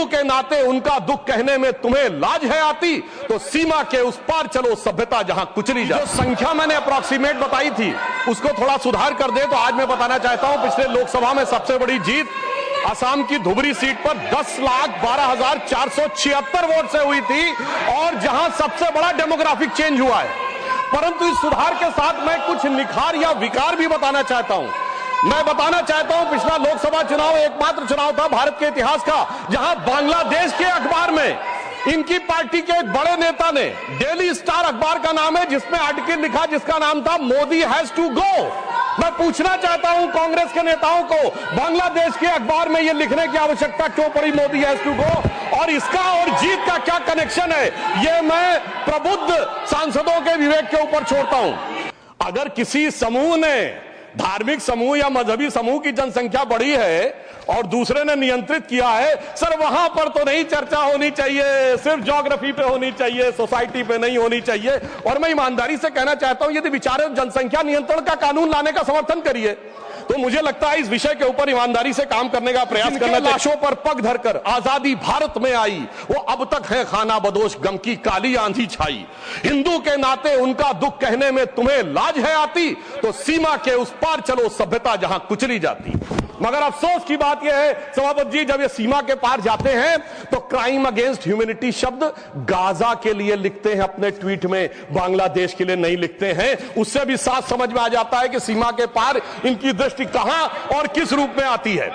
हिंदू के नाते उनका दुख कहने में तुम्हें लाज है आती, तो सीमा के उस पार चलो सभ्यता जहां कुचली जाए। जो संख्या मैंने अप्रॉक्सीमेट बताई थी उसको थोड़ा सुधार कर दे तो आज मैं बताना चाहता हूं पिछले लोकसभा में सबसे बड़ी जीत असम की धुबरी सीट पर 10,12,476 वोट से हुई थी और जहां सबसे बड़ा डेमोग्राफिक चेंज हुआ है। परंतु इस सुधार के साथ मैं कुछ निखार या विकार भी बताना चाहता हूं। मैं बताना चाहता हूं पिछला लोकसभा चुनाव एकमात्र चुनाव था भारत के इतिहास का जहां बांग्लादेश के अखबार में इनकी पार्टी के एक बड़े नेता ने, डेली स्टार अखबार का नाम है, जिसमें आर्टिकल लिखा जिसका नाम था मोदी हैज टू गो। मैं पूछना चाहता हूं कांग्रेस के नेताओं को, बांग्लादेश के अखबार में यह लिखने की आवश्यकता क्यों पड़ी मोदी हैज टू गो, और इसका और जीत का क्या कनेक्शन है, यह मैं प्रबुद्ध सांसदों के विवेक के ऊपर छोड़ता हूं। अगर किसी समूह ने, धार्मिक समूह या मजहबी समूह की जनसंख्या बढ़ी है और दूसरे ने नियंत्रित किया है, सर वहां पर तो नहीं चर्चा होनी चाहिए, सिर्फ ज्योग्राफी पे होनी चाहिए, सोसाइटी पे नहीं होनी चाहिए। और मैं ईमानदारी से कहना चाहता हूं यदि विचारे जनसंख्या नियंत्रण का कानून लाने का समर्थन करिए, तो मुझे लगता है इस विषय के ऊपर ईमानदारी से काम करने का प्रयास करना। लाशों पर पग धरकर आजादी भारत में आई, वो अब तक है खाना बदोश, गम की काली आंधी छाई। हिंदू के नाते उनका दुख कहने में तुम्हें लाज है आती, तो सीमा के उस पार चलो सभ्यता जहां कुचली जाती। मगर अफसोस की बात यह है सभापति जी, जब ये सीमा के पार जाते हैं तो क्राइम अगेंस्ट ह्यूमैनिटी शब्द गाजा के लिए लिखते हैं अपने ट्वीट में, बांग्लादेश के लिए नहीं लिखते हैं। उससे भी साफ समझ में आ जाता है कि सीमा के पार इनकी दृष्टि कहां और किस रूप में आती है।